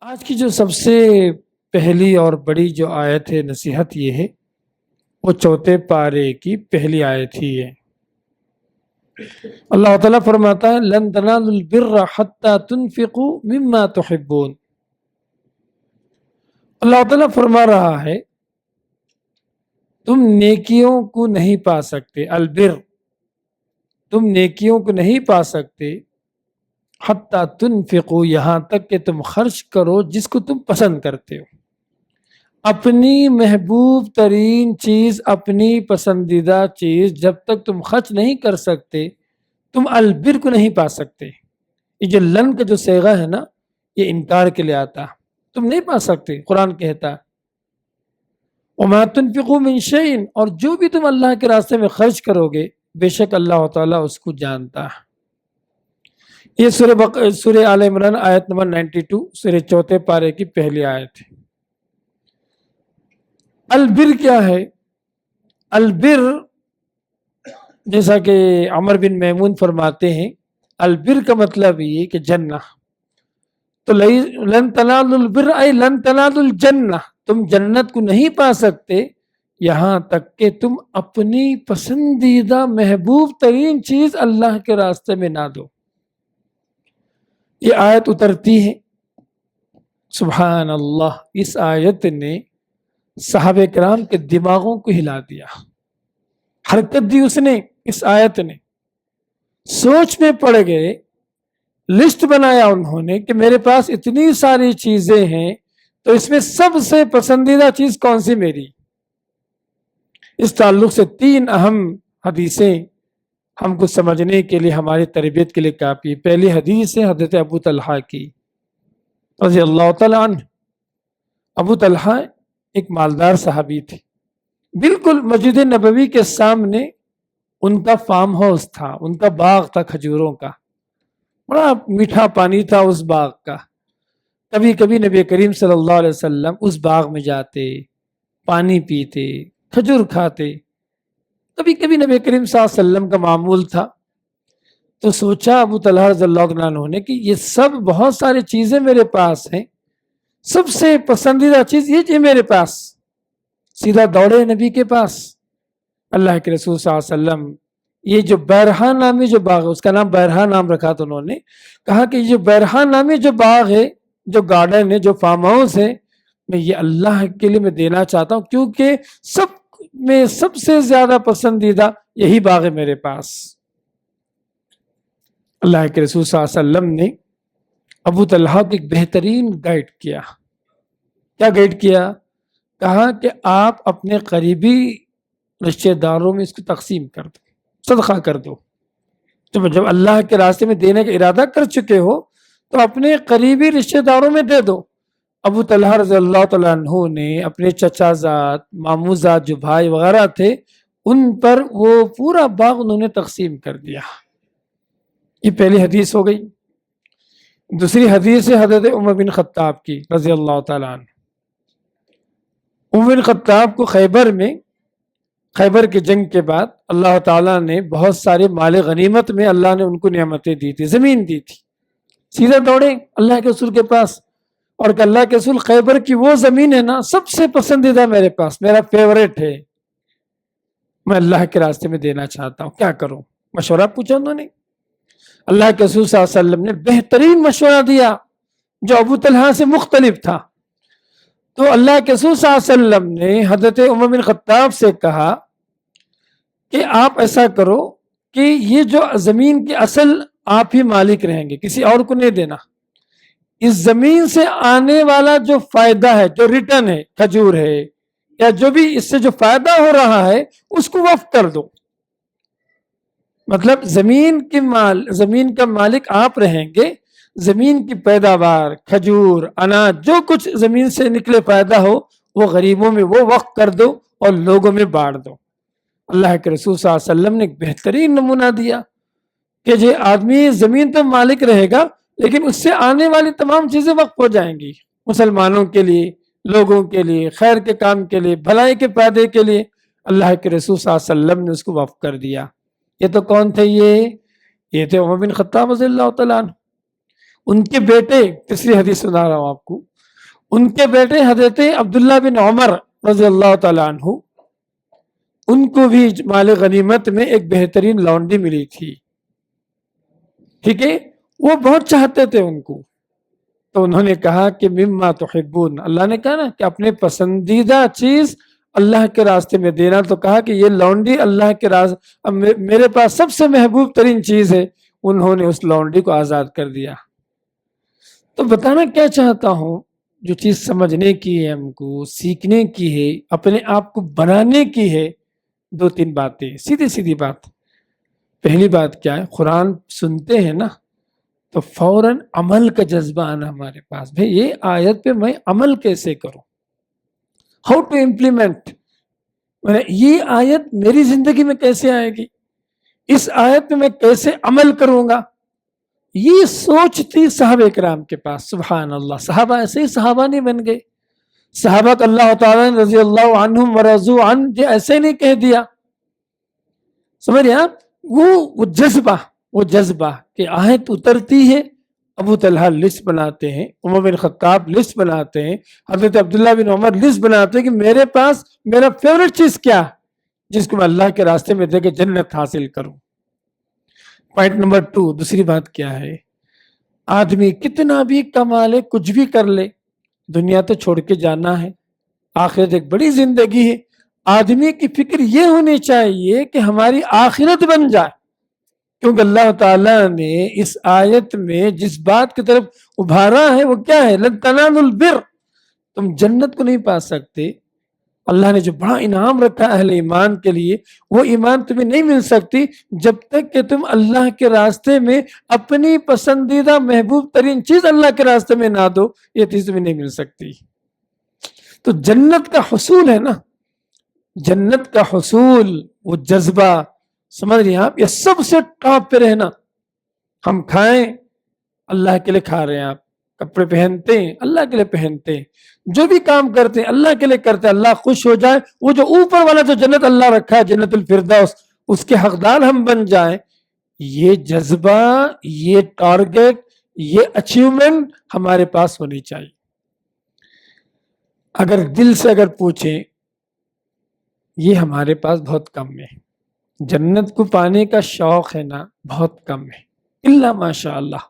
آج کی جو سب سے پہلی اور بڑی جو آیت ہے نصیحت یہ ہے، وہ چوتھے پارے کی پہلی آیت ہی ہے۔ اللہ تعالیٰ فرماتا ہے لن تنالوا البر حتى تنفقوا مما تحبون۔ اللہ تعالیٰ فرما رہا ہے تم نیکیوں کو نہیں پا سکتے، البر، تم نیکیوں کو نہیں پا سکتے، حتیٰ تنفقوا، یہاں تک کہ تم خرچ کرو جس کو تم پسند کرتے ہو۔ اپنی محبوب ترین چیز، اپنی پسندیدہ چیز جب تک تم خرچ نہیں کر سکتے تم البر کو نہیں پا سکتے۔ یہ جو لن کا جو صیغہ ہے نا، یہ انکار کے لیے آتا، تم نہیں پا سکتے۔ قرآن کہتا وما تنفقوا من شیء، اور جو بھی تم اللہ کے راستے میں خرچ کرو گے بے شک اللہ تعالیٰ اس کو جانتا ہے۔ یہ سورہ آل عمران آیت نمبر 92، سورہ چوتھے پارے کی پہلی آیت ہے۔ البر کیا ہے؟ البر جیسا کہ عمر بن میمون فرماتے ہیں، البر کا مطلب یہ کہ جنہ، تو لن تنالوا البر ای لن تنالوا الجنہ، تم جنت کو نہیں پا سکتے یہاں تک کہ تم اپنی پسندیدہ محبوب ترین چیز اللہ کے راستے میں نہ دو۔ یہ آیت اترتی ہے، سبحان اللہ، اس آیت نے صحابہ کرام کے دماغوں کو ہلا دیا، حرکت دی اس نے، اس آیت نے سوچ میں پڑ گئے، لسٹ بنایا انہوں نے کہ میرے پاس اتنی ساری چیزیں ہیں تو اس میں سب سے پسندیدہ چیز کون سی میری؟ اس تعلق سے 3 اہم حدیثیں ہم کو سمجھنے کے لیے، ہماری تربیت کے لیے کافی۔ پہلی حدیث ہے حضرت ابو طلحہ کی رضی اللہ تعالیٰ عنہ۔ ابو طلحہ ایک مالدار صحابی تھے، بالکل مسجد نبوی کے سامنے ان کا فارم ہاؤس تھا، ان کا باغ تھا کھجوروں کا، بڑا میٹھا پانی تھا اس باغ کا۔ کبھی کبھی نبی کریم صلی اللہ علیہ وسلم اس باغ میں جاتے، پانی پیتے، کھجور کھاتے، کبھی کبھی نبی کریم صلی اللہ علیہ وسلم کا معمول تھا۔ تو سوچا ابو طلحہ رضی اللہ عنہ نے کہ یہ سب بہت ساری چیزیں میرے پاس ہیں، سب سے پسندیدہ چیز یہ میرے پاس، سیدھا دوڑے نبی کے پاس۔ اللہ کے رسول صلی اللہ علیہ وسلم، یہ جو بیرہا نامی جو باغ ہے، اس کا نام بیرہا نام رکھا تھا انہوں نے، کہا کہ یہ بیرہا نامی جو باغ ہے، جو گارڈن ہے، جو فارم ہاؤس ہے، میں یہ اللہ کے لیے میں دینا چاہتا ہوں، کیونکہ سب میں سب سے زیادہ پسندیدہ یہی باغ ہے میرے پاس۔ اللہ کے رسول صلی اللہ علیہ وسلم نے ابو طلحہ کو ایک بہترین گائیڈ کیا۔ کیا گائیڈ کیا؟ کہا کہ آپ اپنے قریبی رشتہ داروں میں اس کو تقسیم کر دو، صدقہ کر دو۔ جب اللہ کے راستے میں دینے کا ارادہ کر چکے ہو تو اپنے قریبی رشتہ داروں میں دے دو۔ ابو طلحہ رضی اللہ تعالیٰ عنہ نے اپنے چچا زاد، ماموں زاد جو بھائی وغیرہ تھے، ان پر وہ پورا باغ انہوں نے تقسیم کر دیا۔ یہ پہلی حدیث ہو گئی۔ دوسری حدیث ہے حضرت عمر بن خطاب کی رضی اللہ تعالیٰ عنہ۔ عمر بن خطاب کو خیبر کی جنگ کے بعد اللہ تعالیٰ نے بہت سارے مال غنیمت میں اللہ نے ان کو نعمتیں دی تھی، زمین دی تھی۔ سیدھے دوڑے اللہ کے رسول کے پاس اور کہ اللہ کے رسول، خیبر کی وہ زمین ہے نا، سب سے پسندیدہ میرے پاس، میرا فیوریٹ ہے، میں اللہ کے راستے میں دینا چاہتا ہوں، کیا کروں؟ مشورہ پوچھا انہوں نے۔ اللہ کے رسول صلی اللہ علیہ وسلم نے بہترین مشورہ دیا جو ابو طلحہ سے مختلف تھا۔ تو اللہ کے رسول صلی اللہ علیہ وسلم نے حضرت عمر بن خطاب سے کہا کہ آپ ایسا کرو کہ یہ جو زمین کی اصل آپ ہی مالک رہیں گے، کسی اور کو نہیں دینا۔ اس زمین سے آنے والا جو فائدہ ہے، جو ریٹرن ہے، کھجور ہے یا جو بھی اس سے جو فائدہ ہو رہا ہے، اس کو وقف کر دو۔ مطلب زمین کا مالک آپ رہیں گے، زمین کی پیداوار، کھجور، اناج، جو کچھ زمین سے نکلے فائدہ ہو، وہ غریبوں میں وہ وقف کر دو اور لوگوں میں بانٹ دو۔ اللہ کے رسول صلی اللہ علیہ وسلم نے ایک بہترین نمونہ دیا کہ جو آدمی زمین تو مالک رہے گا لیکن اس سے آنے والی تمام چیزیں وقف ہو جائیں گی، مسلمانوں کے لیے، لوگوں کے لیے، خیر کے کام کے لیے، بھلائی کے فائدے کے لیے۔ اللہ کے رسول صلی اللہ علیہ وسلم نے اس کو وقف کر دیا۔ یہ تو کون تھے؟ یہ تھے عمر بن خطاب رضی اللہ تعالیٰ عنہ۔ ان کے بیٹے، تیسری حدیث سنا رہا ہوں آپ کو، ان کے بیٹے حضرت عبداللہ بن عمر رضی اللہ تعالیٰ عنہ، ان کو بھی مال غنیمت میں ایک بہترین لونڈی ملی تھی، ٹھیک ہے، وہ بہت چاہتے تھے ان کو، تو انہوں نے کہا کہ مما تحبون، اللہ نے کہا نا کہ اپنے پسندیدہ چیز اللہ کے راستے میں دینا، تو کہا کہ یہ لونڈی اللہ کے راستے میرے پاس سب سے محبوب ترین چیز ہے، انہوں نے اس لونڈی کو آزاد کر دیا۔ تو بتانا کیا چاہتا ہوں، جو چیز سمجھنے کی ہے، ہم کو سیکھنے کی ہے، اپنے آپ کو بنانے کی ہے، دو تین باتیں، سیدھی سیدھی بات۔ پہلی بات کیا ہے، قرآن سنتے ہیں نا تو فوراً عمل کا جذبہ آنا ہمارے پاس، بھئی یہ آیت پہ میں عمل کیسے کروں، ہاؤ ٹو امپلیمنٹ، یہ آیت میری زندگی میں کیسے آئے گی، اس آیت پہ میں کیسے عمل کروں گا، یہ سوچ تھی صحابہ کرام کے پاس۔ سبحان اللہ، صحابہ ایسے ہی صحابہ نہیں بن گئے، صحابہ کو اللہ تعالیٰ رضی اللہ عنہم ورضوا عنہ یہ ایسے نہیں کہہ دیا، سمجھ رہے آپ، وہ جذبہ کہ آیت اترتی ہے، ابو طلحہ لسٹ بناتے ہیں، عمر بن خطاب لسٹ بناتے ہیں، حضرت عبداللہ بن عمر لسٹ بناتے ہیں کہ میرے پاس میرا فیوریٹ چیز کیا ہے جس کو میں اللہ کے راستے میں دے کے جنت حاصل کروں۔ پوائنٹ نمبر 2، دوسری بات کیا ہے، آدمی کتنا بھی کما لے، کچھ بھی کر لے، دنیا تو چھوڑ کے جانا ہے، آخرت ایک بڑی زندگی ہے، آدمی کی فکر یہ ہونی چاہیے کہ ہماری آخرت بن جائے، کیونکہ اللہ تعالیٰ نے اس آیت میں جس بات کی طرف ابھارا ہے وہ کیا ہے، لن تنالوا البر، تم جنت کو نہیں پا سکتے، اللہ نے جو بڑا انعام رکھا اہل ایمان کے لیے، وہ ایمان تمہیں نہیں مل سکتی جب تک کہ تم اللہ کے راستے میں اپنی پسندیدہ محبوب ترین چیز اللہ کے راستے میں نہ دو، یہ چیز تمہیں نہیں مل سکتی۔ تو جنت کا حصول ہے نا، جنت کا حصول، وہ جذبہ، سمجھ رہے ہیں آپ، یہ سب سے ٹاپ پہ رہنا، ہم کھائیں اللہ کے لیے کھا رہے ہیں، آپ کپڑے پہنتے ہیں اللہ کے لیے پہنتے ہیں، جو بھی کام کرتے ہیں اللہ کے لیے کرتے ہیں، اللہ خوش ہو جائے، وہ جو اوپر والا جو جنت اللہ رکھا ہے، جنت الفردوس، اس کے حقدار ہم بن جائیں، یہ جذبہ، یہ ٹارگٹ، یہ اچیومنٹ ہمارے پاس ہونی چاہیے۔ اگر دل سے اگر پوچھیں، یہ ہمارے پاس بہت کم ہے، جنت کو پانے کا شوق ہے نا، بہت کم ہے، الا ماشاء اللہ۔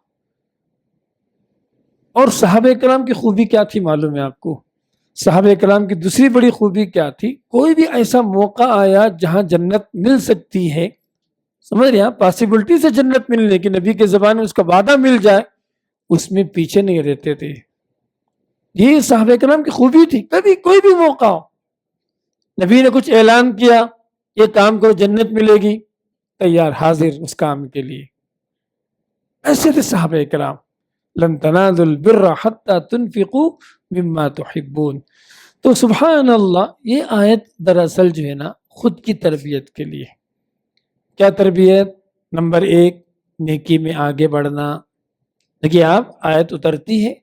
اور صحابہ کرام کی خوبی کیا تھی معلوم ہے آپ کو، صحابہ کرام کی دوسری بڑی خوبی کیا تھی، کوئی بھی ایسا موقع آیا جہاں جنت مل سکتی ہے، سمجھ رہے ہیں، پاسبلٹی سے جنت ملنے کی، نبی کے زبان میں اس کا وعدہ مل جائے، اس میں پیچھے نہیں رہتے تھے، یہ صحابہ کرام کی خوبی تھی، کبھی کوئی بھی موقع ہو، نبی نے کچھ اعلان کیا، یہ کام کرو جنت ملے گی، تیار حاضر اس کام کے لیے، ایسے تھے صحابہ کرام۔ لن تنالوا البر حتى تنفقوا مما تحبون۔ تو سبحان اللہ، یہ آیت دراصل جو ہے نا خود کی تربیت کے لیے، کیا تربیت، نمبر 1 نیکی میں آگے بڑھنا۔ دیکھیے آپ، آیت اترتی ہے،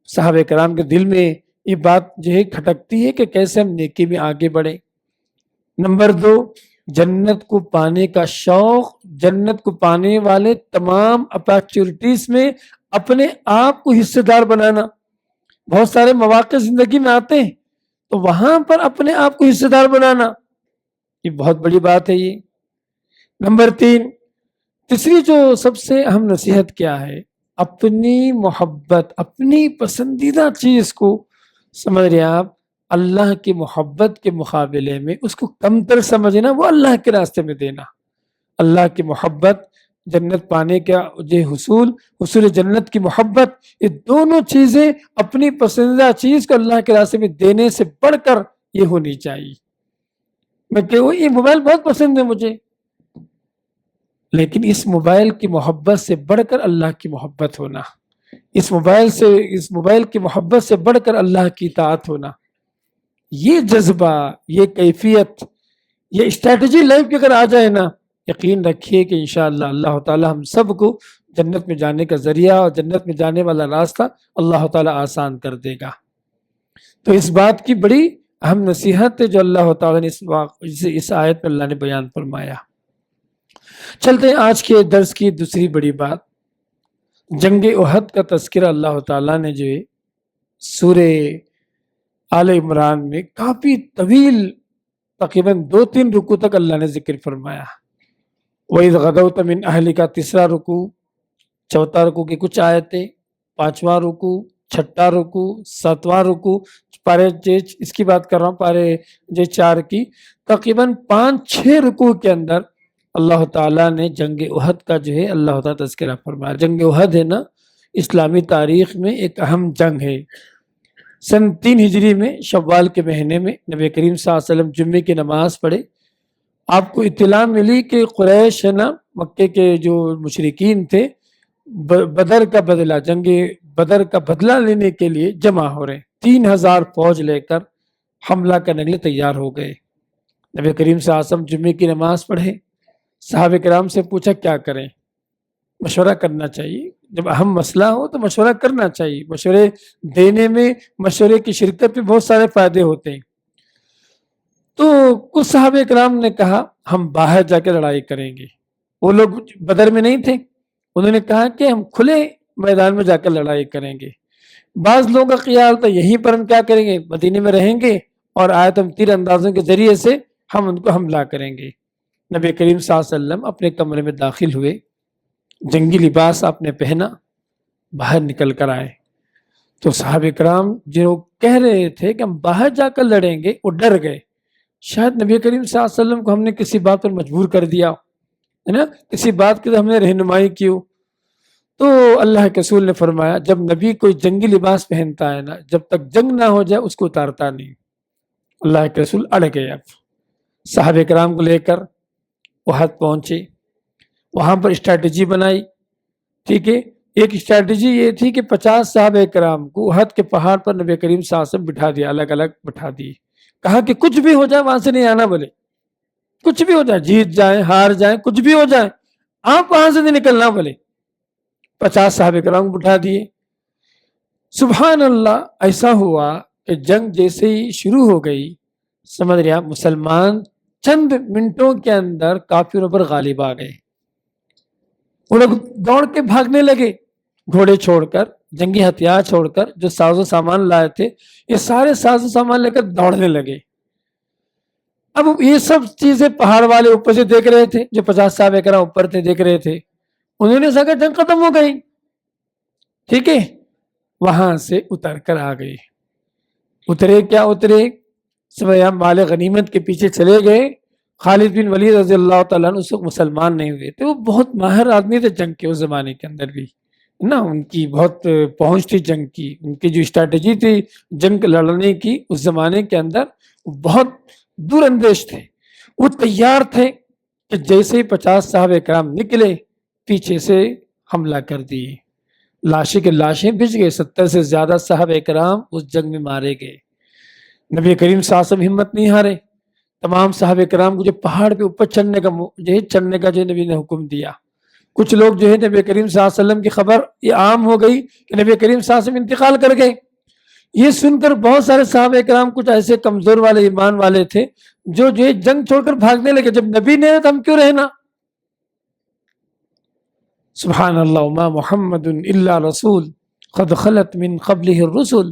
صحابہ کرام کے دل میں یہ بات جو ہے کھٹکتی ہے کہ کیسے ہم نیکی میں آگے بڑھیں۔ نمبر 2، جنت کو پانے کا شوق، جنت کو پانے والے تمام اپارچونیٹیز میں اپنے آپ کو حصے دار بنانا۔ بہت سارے مواقع زندگی میں آتے ہیں تو وہاں پر اپنے آپ کو حصے دار بنانا، یہ بہت بڑی بات ہے یہ۔ نمبر 3، تیسری جو سب سے اہم نصیحت کیا ہے، اپنی محبت، اپنی پسندیدہ چیز کو، سمجھ رہے آپ، اللہ کی محبت کے مقابلے میں اس کو کمتر سمجھنا، وہ اللہ کے راستے میں دینا۔ اللہ کی محبت، جنت پانے کا یہ حصول جنت کی محبت، یہ دونوں چیزیں اپنی پسندیدہ چیز کو اللہ کے راستے میں دینے سے بڑھ کر یہ ہونی چاہیے۔ میں کہوں یہ موبائل بہت پسند ہے مجھے، لیکن اس موبائل کی محبت سے بڑھ کر اللہ کی محبت ہونا، اس موبائل کی محبت سے بڑھ کر اللہ کی اطاعت ہونا، یہ جذبہ، یہ کیفیت، یہ اسٹریٹجی لائف کی اگر آ جائے نا، یقین رکھیے کہ انشاءاللہ اللہ تعالی ہم سب کو جنت میں جانے کا ذریعہ اور جنت میں جانے والا راستہ اللہ تعالی آسان کر دے گا۔ تو اس بات کی بڑی اہم نصیحت ہے جو اللہ تعالی نے اس آیت میں اللہ نے بیان فرمایا۔ چلتے ہیں آج کے درس کی دوسری بڑی بات، جنگ احد کا تذکرہ اللہ تعالیٰ نے جو ہے سورہ آل عمران میں کافی طویل تقریباً 2-3 رکوع تک اللہ نے ذکر فرمایا. وَإِذْ غَدَوْتَ مِنْ أَهْلِكَ تیسرا رکوع، چوتھا رکوع کی کچھ آیتیں، پانچواں رکوع، چھٹا رکوع، ساتواں رکوع، پارے اس کی بات کر رہا ہوں پارے 4 کی، تقریباً 5-6 رکوع کے اندر اللہ تعالیٰ نے جنگ احد کا جو ہے اللہ تعالیٰ تذکرہ فرمایا. جنگ احد ہے نا، اسلامی تاریخ میں ایک اہم جنگ ہے. سن 3 ہجری میں شوال کے مہینے میں نبی کریم صلی اللہ علیہ وسلم جمعے کی نماز پڑھے. آپ کو اطلاع ملی کہ قریش ہے نا، مکے کے جو مشرکین تھے، بدر کا بدلہ، جنگ بدر کا بدلہ لینے کے لیے جمع ہو رہے. 3000 فوج لے کر حملہ کرنے کے لیے تیار ہو گئے. نبی کریم صلی اللہ علیہ وسلم جمعے کی نماز پڑھے، صحابہ کرام سے پوچھا کیا کریں. مشورہ کرنا چاہیے، جب اہم مسئلہ ہو تو مشورہ کرنا چاہیے. مشورے دینے میں، مشورے کی شرکت میں بہت سارے فائدے ہوتے ہیں. تو کچھ صحابہ کرام نے کہا ہم باہر جا کے لڑائی کریں گے. وہ لوگ بدر میں نہیں تھے، انہوں نے کہا کہ ہم کھلے میدان میں جا کر لڑائی کریں گے. بعض لوگوں کا خیال تھا یہیں پر ہم کیا کریں گے، مدینے میں رہیں گے اور آیتم تیر اندازوں کے ذریعے سے ہم ان کو حملہ کریں گے. نبی کریم صلی اللہ علیہ وسلم اپنے کمرے میں داخل ہوئے، جنگی لباس آپ نے پہنا، باہر نکل کر آئے. تو صحابہ کرام جو کہہ رہے تھے کہ ہم باہر جا کر لڑیں گے، وہ ڈر گئے. شاید نبی کریم صلی اللہ علیہ وسلم کو ہم نے کسی بات پر مجبور کر دیا ہے نا، کسی بات کی ہم نے رہنمائی کی ہو. تو اللہ کے رسول نے فرمایا جب نبی کوئی جنگی لباس پہنتا ہے نا، جب تک جنگ نہ ہو جائے اس کو اتارتا نہیں. اللہ کے رسول اڑ گئے. اب صحابہ کرام کو لے کر احد پہنچے، وہاں پر اسٹریٹجی بنائی. ٹھیک ہے، ایک اسٹریٹجی یہ تھی کہ 50 صحابہ کرام کو احد کے پہاڑ پر نبی کریم صلی اللہ علیہ وسلم بٹھا دیا، الگ الگ بٹھا دیے. کہا کہ کچھ بھی ہو جائے وہاں سے نہیں آنا، بولے کچھ بھی ہو جائے، جیت جائیں ہار جائیں کچھ بھی ہو جائے، آپ وہاں سے نہیں نکلنا. بولے 50 صحابہ کرام کو بٹھا دیے. سبحان اللہ، ایسا ہوا کہ جنگ جیسے ہی شروع ہو گئی، سمجھ رہے آپ، مسلمان چند منٹوں کے اندر کافروں پر غالب آ گئے. وہ لوگ دوڑ کے بھاگنے لگے، گھوڑے چھوڑ کر، جنگی ہتھیار چھوڑ کر، جو ساز و سامان لائے تھے یہ سارے ساز و سامان لے کر دوڑنے لگے. اب یہ سب چیزیں پہاڑ والے اوپر سے دیکھ رہے تھے، جو 50 صحابہ کرام اوپر تھے دیکھ رہے تھے. انہوں نے سکا جنگ ختم ہو گئی. ٹھیک ہے، وہاں سے اتر کر آ گئے. اترے کیا اترے، سب مال غنیمت کے پیچھے چلے گئے. خالد بن ولید رضی اللہ تعالیٰ عنہ اس وقت مسلمان نہیں ہوئے تھے، وہ بہت ماہر آدمی تھے جنگ کے اس زمانے کے اندر بھی نا، ان کی بہت پہنچ تھی جنگ کی، ان کی جو اسٹریٹجی تھی جنگ لڑنے کی اس زمانے کے اندر وہ بہت دور اندیش تھے. وہ تیار تھے کہ جیسے ہی 50 صحابہ کرام نکلے پیچھے سے حملہ کر دیے. لاشیں کے لاشیں بچ گئے، 70 سے زیادہ صحابہ کرام اس جنگ میں مارے گئے. نبی کریم صلی اللہ علیہ وسلم ہمت نہیں ہارے، تمام صحابہ کرام کو جو پہاڑ پہ اوپر چڑھنے کا جو نبی نے حکم دیا. کچھ لوگ جو ہے نبی کریم صلی اللہ علیہ وسلم کی خبر یہ عام ہو گئی کہ نبی کریم صلی اللہ علیہ وسلم انتقال کر گئے. یہ سن کر بہت سارے صحابہ کرام کچھ ایسے کمزور والے ایمان والے تھے جو ہے جنگ چھوڑ کر بھاگنے لگے. جب نبی نے تو ہم کیوں رہنا. سبحان اللہ، ما محمد الا رسول قد خلت من قبله الرسل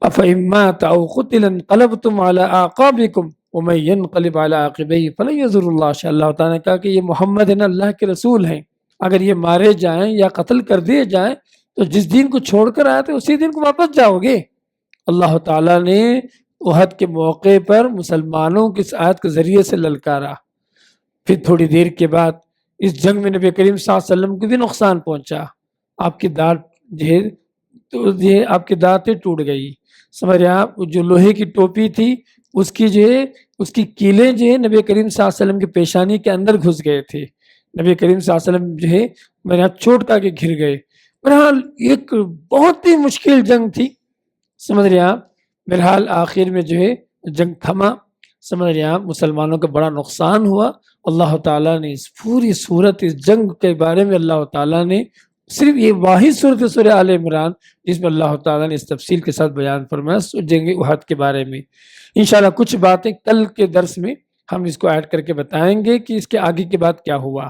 افإن مات او قتل انقلبتم على اعقابكم ومن ينقلب على عقبيه فلن يضر الله شيئا. اللہ تعالیٰ نے کہا کہ یہ محمد ہے نا، اللہ کے رسول ہیں، اگر یہ مارے جائیں یا قتل کر دیے جائیں تو جس دین کو چھوڑ کر آئے تھے اسی دن کو واپس جاؤ گے. اللہ تعالیٰ نے احد کے موقع پر مسلمانوں کی اس آیت کے ذریعے سے للکارا. پھر تھوڑی دیر کے بعد اس جنگ میں نبی کریم صلی اللہ علیہ وسلم کو بھی نقصان پہنچا. آپ کی آپ کی دانتیں ٹوٹ گئی. سمجھ رہے آپ، جو لوہے کی ٹوپی تھی اس کی اس کی کیلیں نبی کریم صلی اللہ علیہ وسلم کی پیشانی کے اندر گھس گئے تھے. نبی کریم صلی اللہ علیہ وسلم میرے ہاتھ چوٹ کر کے گر گئے. بہرحال ایک بہت ہی مشکل جنگ تھی. سمجھ رہے آپ، بہرحال آخر میں جنگ تھما. سمجھ رہے آپ، مسلمانوں کا بڑا نقصان ہوا. اللہ تعالیٰ نے اس پوری صورت، اس جنگ کے بارے میں اللہ تعالیٰ نے صرف یہ واحد صورت سورہ آل عمران جس میں اللہ تعالیٰ نے اس تفصیل کے ساتھ بیان فرمایا جنگ احد کے بارے میں. انشاءاللہ کچھ باتیں کل کے درس میں ہم اس کو ایڈ کر کے بتائیں گے کہ اس کے آگے کے بعد کیا ہوا،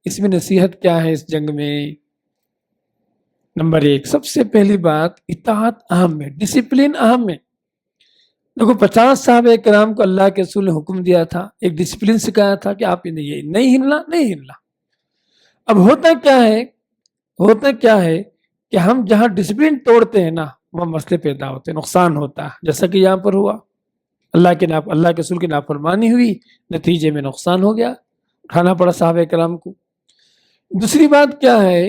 اس میں نصیحت کیا ہے اس جنگ میں. نمبر ایک، سب سے پہلی بات اطاعت اہم ہے، ڈسپلن اہم ہے۔ دیکھو 50 صحابہ کرام کو اللہ کے رسول نے حکم دیا تھا، ایک ڈسپلن سکھایا تھا کہ آپ یہ نہیں ہلنا، نہیں ہلنا۔ اب ہوتا کیا ہے کہ ہم جہاں ڈسپلن توڑتے ہیں نا وہاں مسئلے پیدا ہوتے ہیں، نقصان ہوتا ہے، جیسا کہ یہاں پر ہوا، اللہ کے رسول کی نافرمانی ہوئی، نتیجے میں نقصان ہو گیا، اٹھانا پڑا صحابہ کرام کو۔ دوسری بات کیا ہے،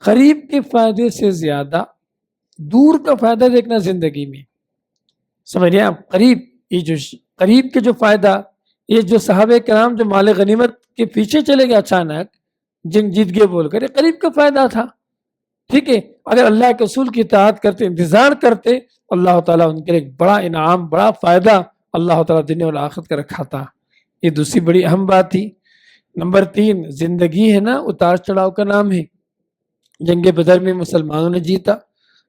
قریب کے فائدے سے زیادہ دور کا فائدہ دیکھنا زندگی میں، سمجھ رہے ہیں آپ؟ قریب کے جو فائدہ، یہ جو صحابہ کرام جو مال غنیمت کے پیچھے چلے گئے اچانک، جنگ جیت گئے بول کر، یہ قریب کا فائدہ تھا، ٹھیک ہے۔ اگر اللہ کے رسول کی اطاعت کرتے، انتظار کرتے، اللہ تعالیٰ ان کے لیے ایک بڑا انعام، بڑا فائدہ اللہ تعالیٰ دنیا اور آخرت کا رکھا تھا۔ یہ دوسری بڑی اہم بات تھی۔ نمبر 3، زندگی ہے نا اتار چڑھاؤ کا نام ہے۔ جنگ بدر میں مسلمانوں نے جیتا،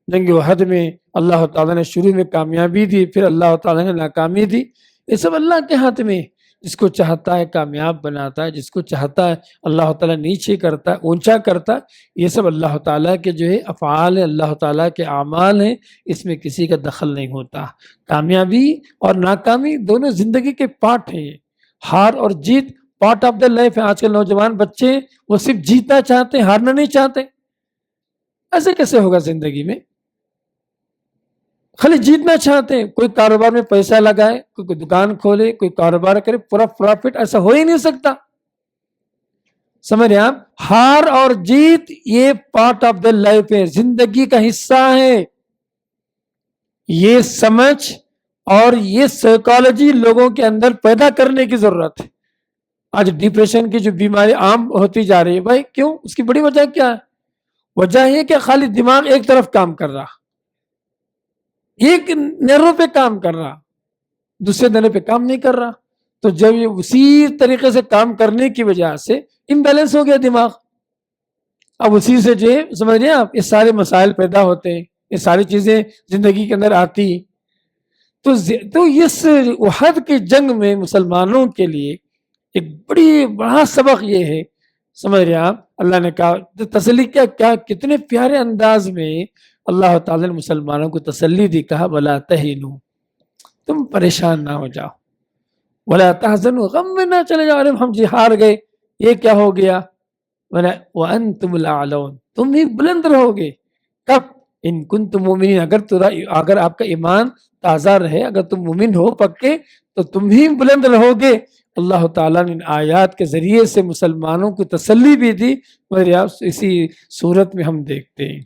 جنگ احد میں اللہ تعالیٰ نے شروع میں کامیابی دی، پھر اللہ تعالیٰ نے ناکامی دی۔ یہ سب اللہ کے ہاتھ میں، جس کو چاہتا ہے کامیاب بناتا ہے، جس کو چاہتا ہے اللہ تعالیٰ نیچے کرتا ہے، اونچا کرتا ہے۔ یہ سب اللہ تعالیٰ کے جو ہے افعال ہیں، اللہ تعالیٰ کے اعمال ہیں، اس میں کسی کا دخل نہیں ہوتا۔ کامیابی اور ناکامی دونوں زندگی کے پارٹ ہیں، ہار اور جیت پارٹ آف دا لائف ہے۔ آج کل نوجوان بچے وہ صرف جیتنا چاہتے ہیں، ہارنا نہیں چاہتے۔ ایسے کیسے ہوگا زندگی میں؟ خالی جیتنا چاہتے ہیں، کوئی کاروبار میں پیسہ لگائے، کوئی دکان کھولے، کوئی کاروبار کرے، پورا پروفٹ، ایسا ہو ہی نہیں سکتا۔ سمجھ رہے ہیں آپ؟ ہار اور جیت یہ پارٹ آف دا لائف ہے، زندگی کا حصہ ہے۔ یہ سمجھ اور یہ سائیکالوجی لوگوں کے اندر پیدا کرنے کی ضرورت ہے۔ آج ڈپریشن کی جو بیماری عام ہوتی جا رہی ہے، بھائی کیوں؟ اس کی بڑی وجہ کیا ہے؟ وجہ یہ کہ خالی دماغ ایک طرف کام کر رہا، ایک نیرو پہ کام کر رہا، دوسرے نیرو پہ کام نہیں کر رہا۔ تو جب یہ اسی طریقے سے کام کرنے کی وجہ سے امبیلنس ہو گیا دماغ، اب اسی سے جو ہے سمجھ رہے ہیں آپ، یہ سارے مسائل پیدا ہوتے ہیں، یہ ساری چیزیں زندگی کے اندر آتی۔ تو اس احد کی جنگ میں مسلمانوں کے لیے ایک بڑا سبق یہ ہے، سمجھ رہے ہیں آپ؟ اللہ نے کہا تسلی، کیا کتنے پیارے انداز میں اللہ تعالیٰ نے مسلمانوں کو تسلی دی، کہا وَلَا تَهِنُوا، تم پریشان نہ ہو جاؤ، وَلَا تَحْزَنُوا، غم میں نہ چلے جاؤ، ارے ہم ہار گئے، یہ کیا ہو گیا، وَأَنْتُمُ الْأَعْلَوْنَ، تم ہی بلند رہو گے۔ کب؟ ان کنتم مومنین، اگر آپ کا ایمان تازہ رہے، اگر تم مومن ہو پکے تو تم ہی بلند رہو گے۔ اللہ تعالیٰ نے ان آیات کے ذریعے سے مسلمانوں کو تسلی بھی دی، اور اسی صورت میں ہم دیکھتے ہیں۔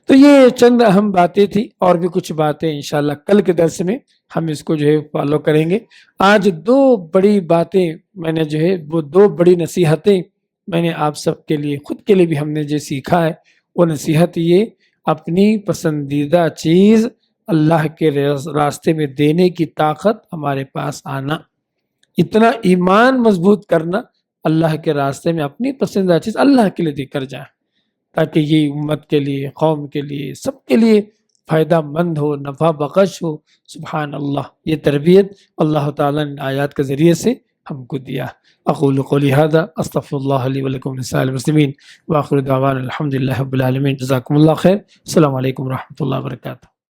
تو یہ چند اہم باتیں تھی، اور بھی کچھ باتیں انشاءاللہ کل کے درس میں ہم اس کو جو ہے فالو کریں گے۔ آج 2 بڑی باتیں میں نے جو ہے، وہ 2 بڑی نصیحتیں میں نے آپ سب کے لیے، خود کے لیے بھی ہم نے جو سیکھا ہے، وہ نصیحت یہ، اپنی پسندیدہ چیز اللہ کے راستے میں دینے کی طاقت ہمارے پاس آنا، اتنا ایمان مضبوط کرنا، اللہ کے راستے میں اپنی پسندیدہ چیز اللہ کے لیے دے کر جائیں، تاکہ یہ امت کے لیے، قوم کے لیے، سب کے لیے فائدہ مند ہو، نفع بخش ہو۔ سبحان اللہ، یہ تربیت اللہ تعالیٰ نے آیات کے ذریعے سے ہم کو دیا۔ اقول قولی ھذا استغفر اللہ لی ولکم لسائر المسلمین، وآخر دعوانا الحمد للہ رب العالمین۔ جزاکم اللہ خیر، السلام علیکم ورحمۃ اللہ وبرکاتہ۔